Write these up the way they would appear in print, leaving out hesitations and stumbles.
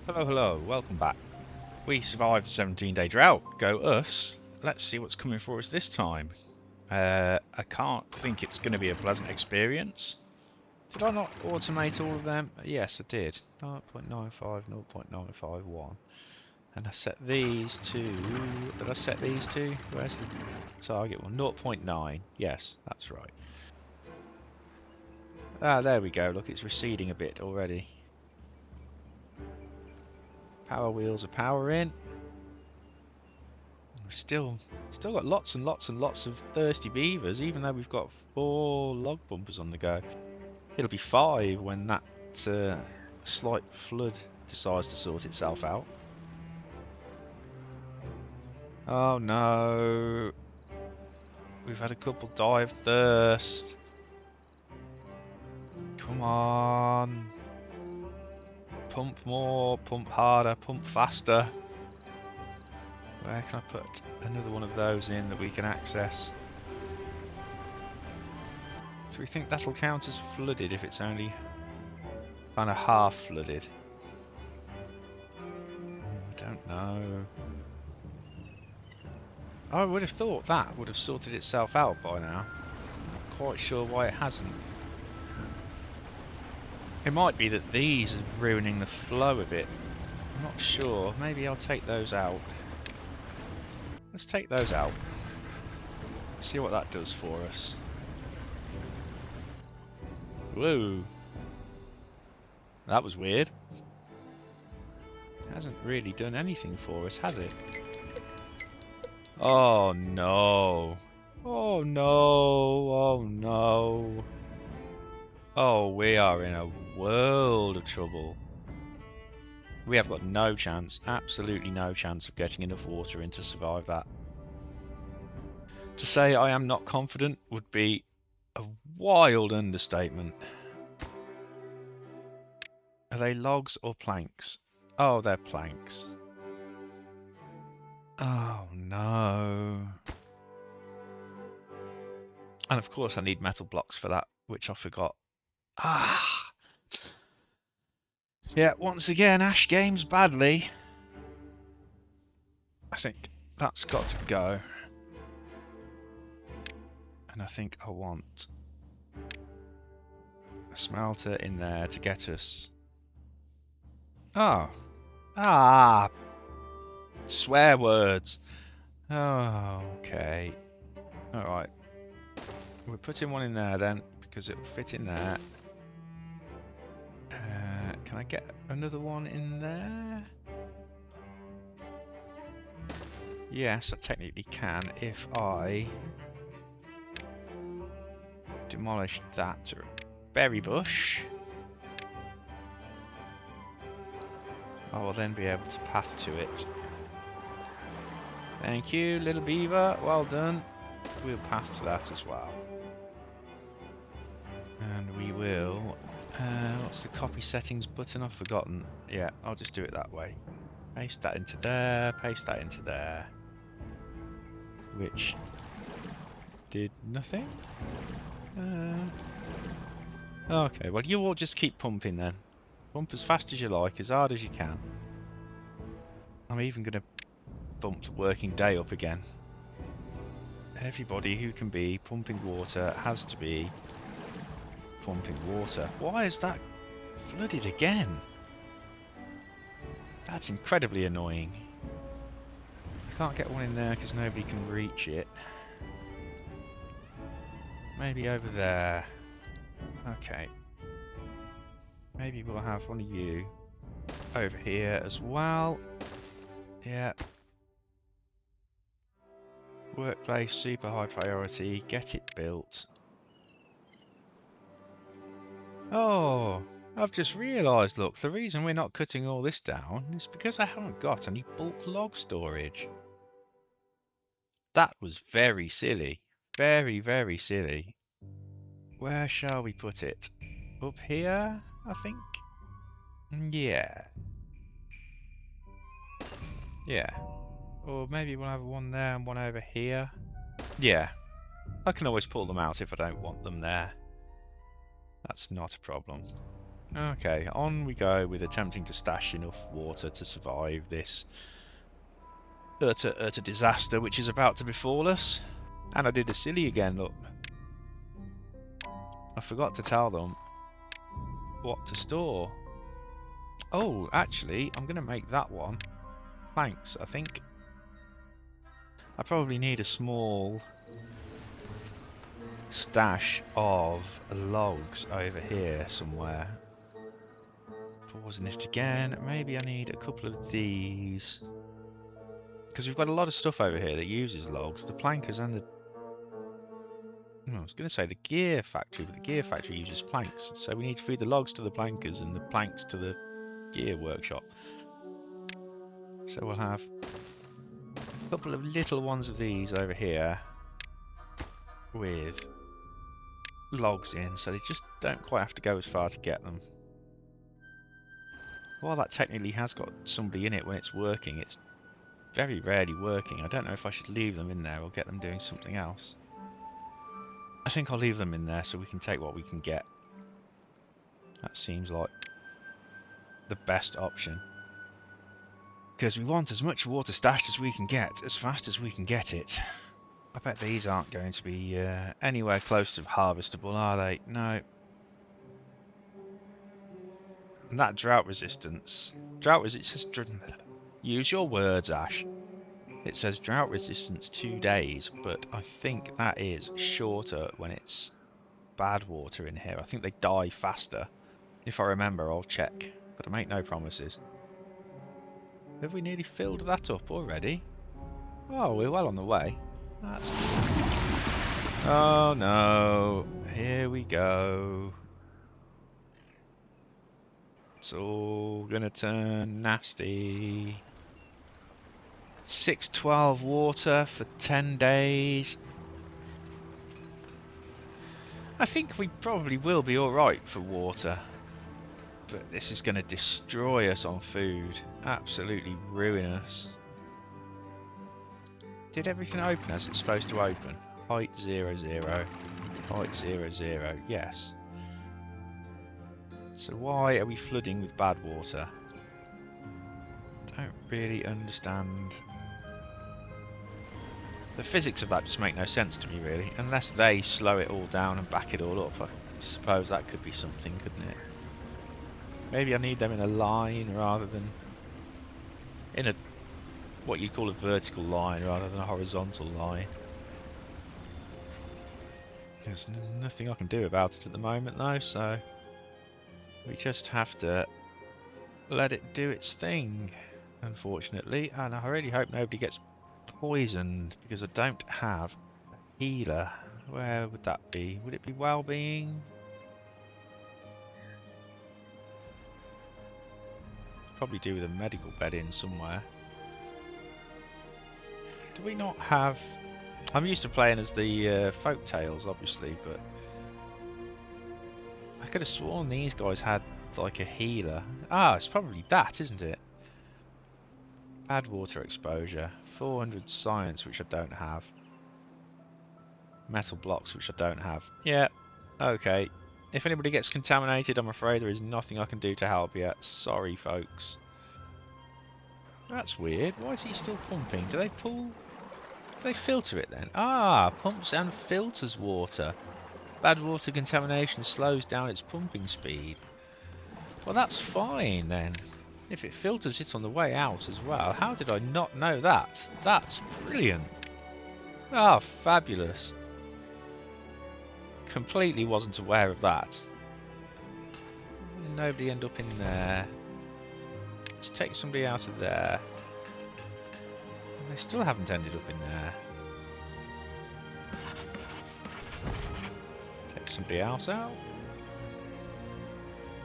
Hello, hello, welcome back. We survived the 17-day drought. Go us. Let's see what's coming for us this time. I can't think it's going to be a pleasant experience. Did I not automate all of them? Yes, I did. 0.95, 0.951. And I set these to... Did I set these to? Where's the target one? 0.9. Yes, that's right. Ah, there we go. Look, it's receding a bit already. Power wheels are powering. We've still got lots and lots and lots of thirsty beavers, even though we've got 4 log bumpers on the go. It'll be 5 when that slight flood decides to sort itself out. Oh no! We've had a couple die of thirst. Come on! Pump more, pump harder, pump faster. Where can I put another one of those in that we can access? So we think that'll count as flooded if it's only kind of half flooded. I don't know. I would have thought that would have sorted itself out by now. Not quite sure why it hasn't. It might be that these are ruining the flow a bit. I'm not sure. Maybe I'll take those out. Let's take those out. See what that does for us. Whoa. That was weird. It hasn't really done anything for us, has it? Oh no. Oh no. Oh no. Oh, we are in a world of trouble. We have got no chance, absolutely no chance of getting enough water in to survive that. To say I am not confident would be a wild understatement. Are they logs or planks? Oh, they're planks. Oh no. And of course I need metal blocks for that, which I forgot. Ah! Yeah, once again, Ash games badly. I think that's got to go. And I think I want a smelter in there to get us... Oh. Ah! Swear words. Oh, okay. Alright. We're putting one in there then, because it'll fit in there. Can I get another one in there? Yes, I technically can if I demolish that berry bush. I will then be able to path to it. Thank you, little beaver. Well done. We'll path to that as well. And we will... what's the copy settings button? I've forgotten. Yeah, I'll just do it that way. Paste that into there, paste that into there. Which did nothing. Okay, well you all just keep pumping then. Pump as fast as you like, as hard as you can. I'm even going to bump the working day up again. Everybody who can be pumping water has to be pumping water. Why is that flooded again? That's incredibly annoying. I can't get one in there because nobody can reach it. Maybe over there. Okay. Maybe we'll have one of you over here as well. Yeah. Workplace, super high priority. Get it built. Oh, I've just realised, look, the reason we're not cutting all this down is because I haven't got any bulk log storage. That was very silly. Very, very silly. Where shall we put it? Up here, I think? Yeah. Yeah. Or maybe we'll have one there and one over here. Yeah. I can always pull them out if I don't want them there. That's not a problem. Okay, on we go with attempting to stash enough water to survive this utter disaster which is about to befall us. And I did a silly again, look. I forgot to tell them what to store. Oh, actually, I'm going to make that one planks, I think. I probably need a small stash of logs over here somewhere. Pausing it again. Maybe I need a couple of these. Because we've got a lot of stuff over here that uses logs. The plankers and the... I was going to say the gear factory, but the gear factory uses planks. So we need to feed the logs to the plankers and the planks to the gear workshop. So we'll have a couple of little ones of these over here with logs in, so they just don't quite have to go as far to get them. While that technically has got somebody in it when it's working, it's very rarely working. I don't know if I should leave them in there or get them doing something else. I think I'll leave them in there so we can take what we can get. That seems like the best option. Because we want as much water stashed as we can get, as fast as we can get it. I bet these aren't going to be anywhere close to harvestable, are they? No. And that drought resistance. Use your words, Ash. It says drought resistance 2 days, but I think that is shorter when it's bad water in here. I think they die faster. If I remember, I'll check, but I make no promises. Have we nearly filled that up already? Oh, we're well on the way. That's good. Oh no, here we go. It's all gonna turn nasty. 612 water for 10 days. I think we probably will be alright for water. But this is going to destroy us on food. Absolutely ruin us. Did everything open as it's supposed to open? Height 0, 0. Height 0, 0. Yes. So why are we flooding with bad water? Don't really understand. The physics of that just make no sense to me, really. Unless they slow it all down and back it all up. I suppose that could be something, couldn't it? Maybe I need them in a line rather than in a what you'd call a vertical line rather than a horizontal line. There's nothing I can do about it at the moment though, so we just have to let it do its thing, unfortunately. And I really hope nobody gets poisoned because I don't have a healer. Where would that be? Would it be well-being? Probably do with a medical bed in somewhere. Do we not have... I'm used to playing as the folk tales, obviously, but I could have sworn these guys had like a healer. Ah, it's probably that, isn't it? Bad water exposure. 400 science, which I don't have. Metal blocks, which I don't have. Yeah, okay. If anybody gets contaminated, I'm afraid there is nothing I can do to help yet. Sorry, folks. That's weird. Why is he still pumping? Do they pull... Do they filter it then? Ah, pumps and filters water. Bad water contamination slows down its pumping speed. Well, that's fine then. If it filters it on the way out as well. How did I not know that? That's brilliant. Ah, fabulous. Completely wasn't aware of that. Nobody end up in there. Let's take somebody out of there. And they still haven't ended up in there. Take somebody else out.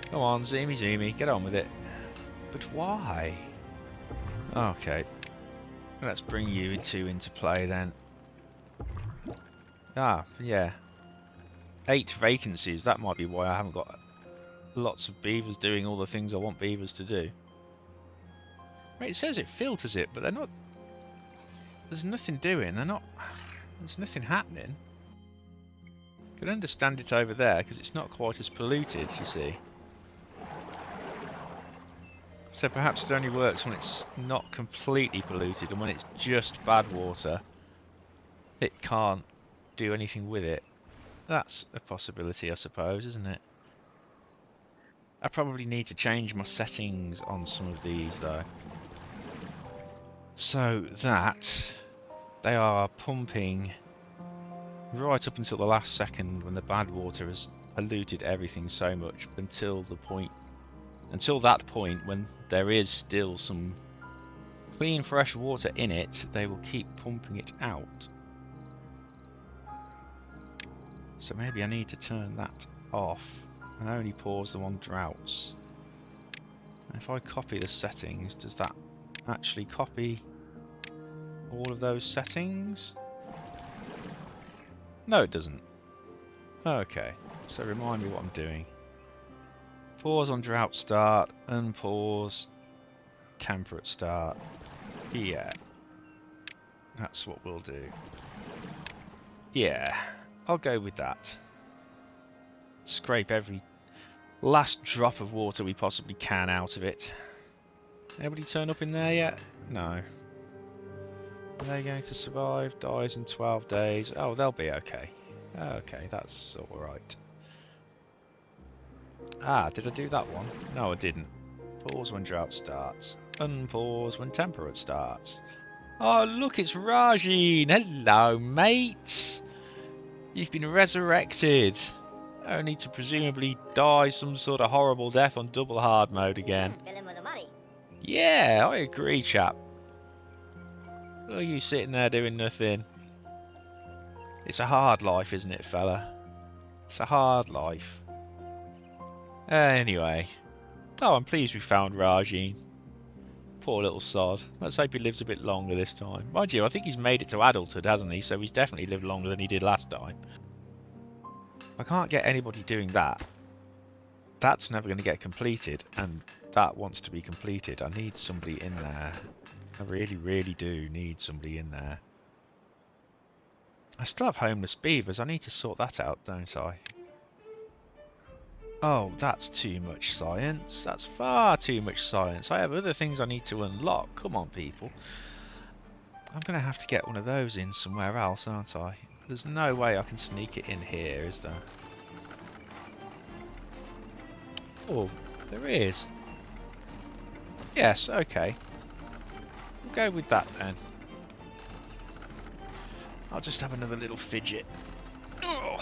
Come on, Zoomy Zoomy, get on with it. But why? Okay. Let's bring you two into play then. Ah, yeah. 8 vacancies, that might be why I haven't got lots of beavers doing all the things I want beavers to do. It says it filters it, but they're not... There's nothing doing, they're not... There's nothing happening. I can understand it over there, because it's not quite as polluted, you see. So perhaps it only works when it's not completely polluted, and when it's just bad water, it can't do anything with it. That's a possibility, I suppose, isn't it? I probably need to change my settings on some of these, though. So that they are pumping right up until the last second when the bad water has polluted everything so much until that point when there is still some clean fresh water in it, they will keep pumping it out. So maybe I need to turn that off and only pause them on droughts. And if I copy the settings, does that actually copy all of those settings? No, it doesn't. Okay, so remind me what I'm doing. Pause on drought start, unpause, temperate start. Yeah, that's what we'll do. Yeah, I'll go with that. Scrape every last drop of water we possibly can out of it. Anybody turn up in there yet? No. Are they going to survive? Dies in 12 days. Oh, they'll be okay. Okay, that's alright. Ah, did I do that one? No, I didn't. Pause when drought starts. Unpause when temperate starts. Oh, look, it's Rajin. Hello, mate. You've been resurrected. Only to presumably die some sort of horrible death on double hard mode again. Yeah, I agree, chap. What are you sitting there doing nothing? It's a hard life, isn't it, fella? It's a hard life. Anyway. Oh, I'm pleased we found Rajin. Poor little sod. Let's hope he lives a bit longer this time. Mind you, I think he's made it to adulthood, hasn't he? So he's definitely lived longer than he did last time. I can't get anybody doing that. That's never going to get completed, and that wants to be completed. I need somebody in there. I really, really do need somebody in there. I still have homeless beavers. I need to sort that out, don't I? Oh, that's too much science. That's far too much science. I have other things I need to unlock. Come on, people. I'm going to have to get one of those in somewhere else, aren't I? There's no way I can sneak it in here, is there? Oh, there is. Yes, okay. We'll go with that then. I'll just have another little fidget. Oh,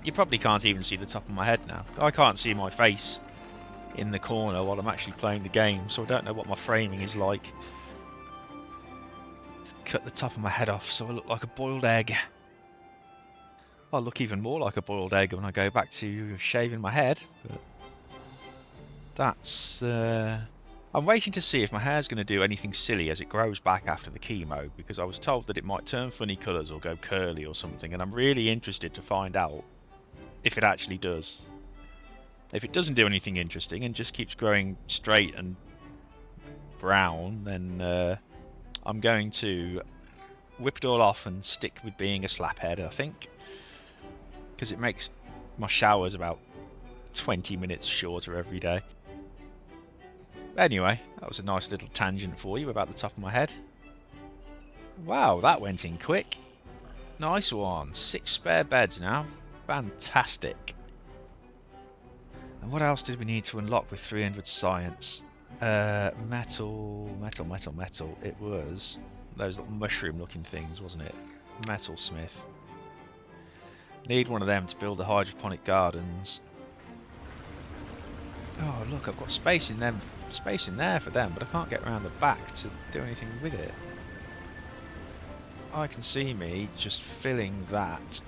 you probably can't even see the top of my head now. I can't see my face in the corner while I'm actually playing the game, so I don't know what my framing is like. Let's cut the top of my head off so I look like a boiled egg. I'll look even more like a boiled egg when I go back to shaving my head. But that's... I'm waiting to see if my hair's going to do anything silly as it grows back after the chemo, because I was told that it might turn funny colours or go curly or something, and I'm really interested to find out if it actually does. If it doesn't do anything interesting and just keeps growing straight and brown, then I'm going to whip it all off and stick with being a slaphead, I think, because it makes my showers about 20 minutes shorter every day. Anyway, that was a nice little tangent for you about the top of my head. Wow, that went in quick. Nice one. 6 spare beds now. Fantastic. And what else did we need to unlock with 300 science? Metal. It was those little mushroom looking things, wasn't it? Metalsmith. Need one of them to build the hydroponic gardens. Oh look, I've got space in there for them, but I can't get around the back to do anything with it. I can see me just filling that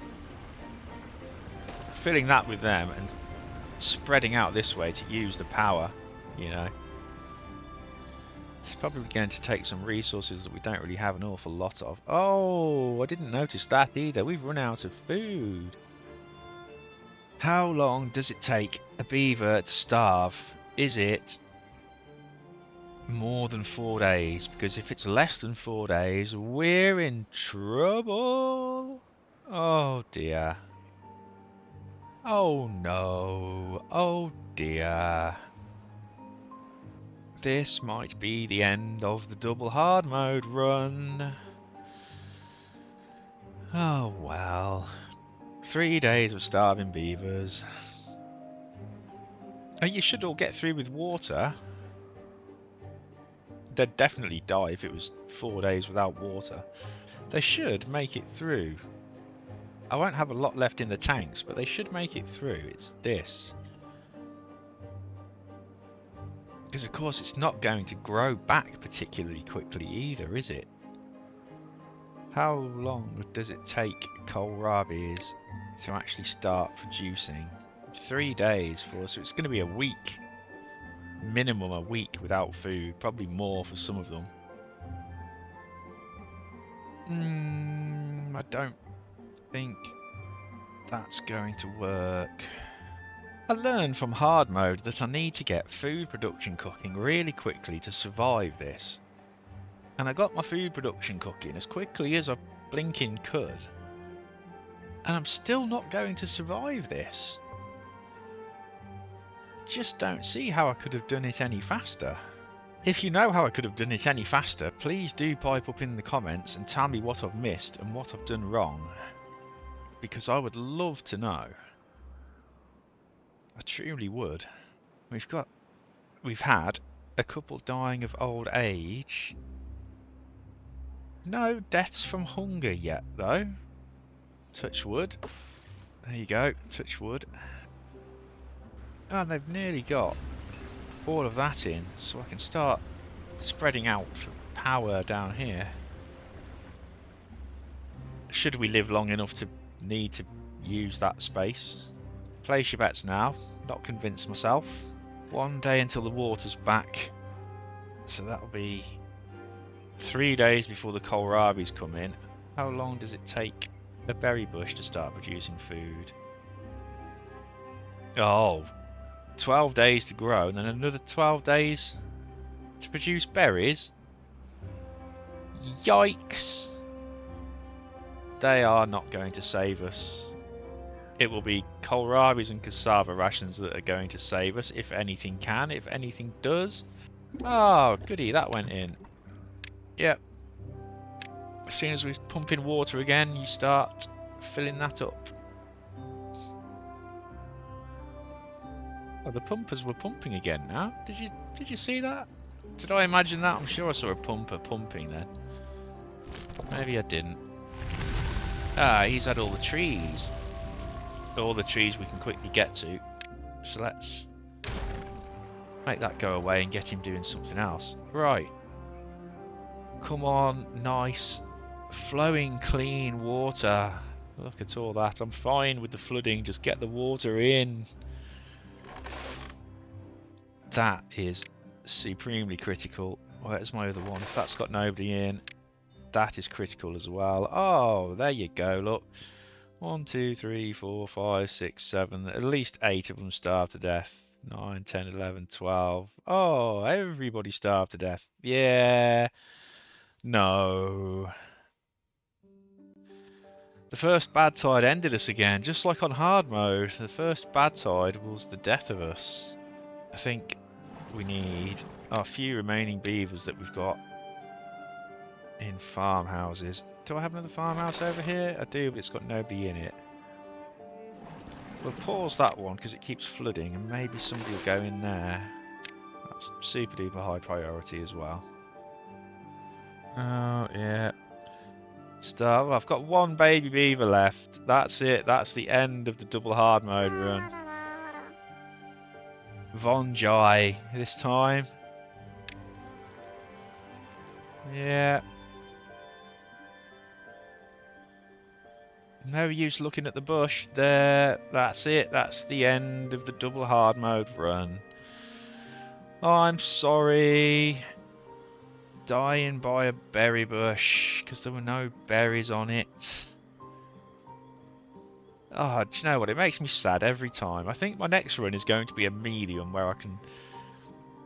with them and spreading out this way to use the power, you know. It's probably going to take some resources that we don't really have an awful lot of. Oh, I didn't notice that either. We've run out of food. How long does it take a beaver to starve? Is it more than 4 days? Because if it's less than 4 days, we're in trouble. Oh dear. Oh no. Oh dear. This might be the end of the double hard mode run. Oh well. 3 days of starving beavers. Oh, you should all get through with water. They'd definitely die if it was 4 days without water. They should make it through. I won't have a lot left in the tanks, but they should make it through. It's this. Because of course it's not going to grow back particularly quickly either, is it? How long does it take kohlrabies to actually start producing? 3 days for, so it's going to be a week. Minimum a week without food, probably more for some of them. I don't think that's going to work. I learned from hard mode that I need to get food production cooking really quickly to survive this. And I got my food production cooking as quickly as I blinking could. And I'm still not going to survive this. Just don't see how I could have done it any faster. If you know how I could have done it any faster, please do pipe up in the comments and tell me what I've missed and what I've done wrong. Because I would love to know. I truly would. We've had a couple dying of old age. No deaths from hunger yet though. Touch wood. There you go, touch wood. And they've nearly got all of that in, so I can start spreading out for power down here. Should we live long enough to need to use that space? Place your bets now. Not convinced myself. 1 day until the water's back. So that'll be 3 days before the kohlrabies come in. How long does it take a berry bush to start producing food? Oh, 12 days to grow and then another 12 days to produce berries? Yikes! They are not going to save us. It will be kohlrabies and cassava rations that are going to save us, if anything can, if anything does. Oh, goody, that went in. Yep. As soon as we pump in water again, you start filling that up. Oh, the pumpers were pumping again now. Did you see that? Did I imagine that? I'm sure I saw a pumper pumping then. Maybe I didn't. Ah, he's had all the trees. All the trees we can quickly get to. So let's make that go away and get him doing something else. Right. Come on, nice, flowing, clean water. Look at all that. I'm fine with the flooding. Just get the water in. That is supremely critical. Where's my other one? If that's got nobody in, that is critical as well. Oh, there you go. Look. 1, 2, 3, 4, 5, 6, 7. At least 8 of them starved to death. 9, 10, 11, 12. Oh, everybody starved to death. Yeah. No. The first bad tide ended us again, just like on hard mode. The first bad tide was the death of us. I think we need our few remaining beavers that we've got in farmhouses. Do I have another farmhouse over here? I do, but it's got nobody in it. We'll pause that one because it keeps flooding and maybe somebody will go in there. That's super duper high priority as well. Oh, yeah. Well, I've got 1 baby beaver left. That's it. That's the end of the double hard mode run. Von Jai this time. Yeah. No use looking at the bush there. That's it. That's the end of the double hard mode run. Oh, I'm sorry. Dying by a berry bush because there were no berries on it. Oh, do you know what? It makes me sad every time. I think my next run is going to be a medium where I can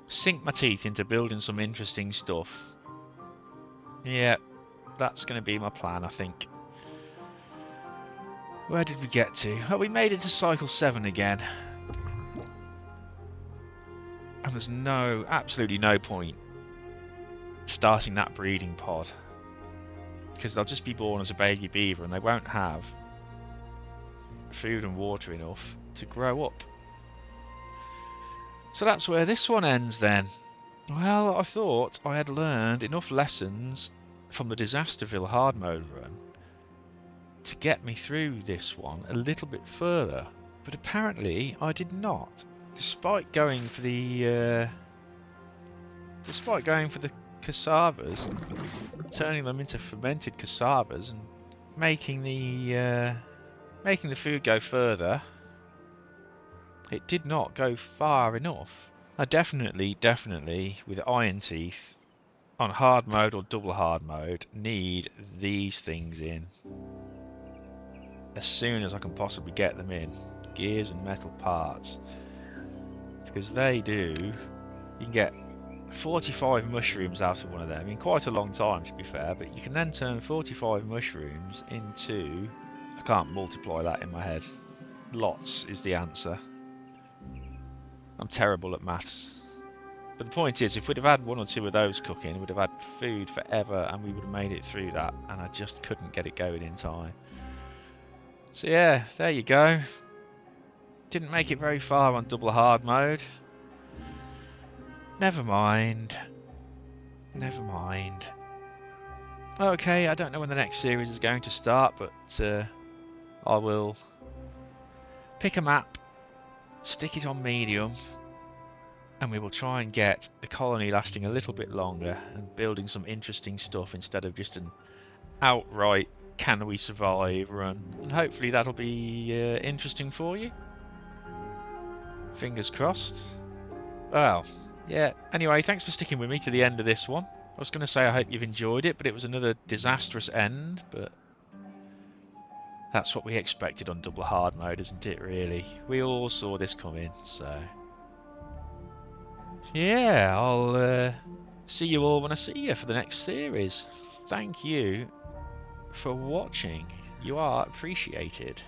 sink my teeth into building some interesting stuff. Yeah, that's going to be my plan, I think. Where did we get to? Oh, we made it to cycle 7 again. And there's absolutely no point starting that breeding pod, because they'll just be born as a baby beaver and they won't have food and water enough to grow up. So that's where this one ends then. Well, I thought I had learned enough lessons from the Disasterville hard mode run to get me through this one a little bit further, but apparently I did not. Despite going for the cassavas, turning them into fermented cassavas and making the food go further, it did not go far enough. I definitely, with Iron Teeth on hard mode or double hard mode, need these things in as soon as I can possibly get them in. Gears and metal parts, because they do. You can get 45 mushrooms out of one of them in quite a long time, to be fair, but you can then turn 45 mushrooms into, I can't multiply that in my head, lots is the answer. I'm terrible at maths. But the point is, if we'd have had one or two of those cooking, we'd have had food forever and we would have made it through that, and I just couldn't get it going in time. So yeah, there you go. Didn't make it very far on double hard mode. Never mind. Never mind. Okay, I don't know when the next series is going to start, but I will pick a map, stick it on medium, and we will try and get the colony lasting a little bit longer and building some interesting stuff instead of just an outright can we survive run. And hopefully that'll be interesting for you. Fingers crossed. Well, yeah, anyway, thanks for sticking with me to the end of this one. I was going to say I hope you've enjoyed it, but it was another disastrous end, but that's what we expected on double hard mode, isn't it, really? We all saw this coming, so yeah, I'll see you all when I see you for the next series. Thank you for watching. You are appreciated.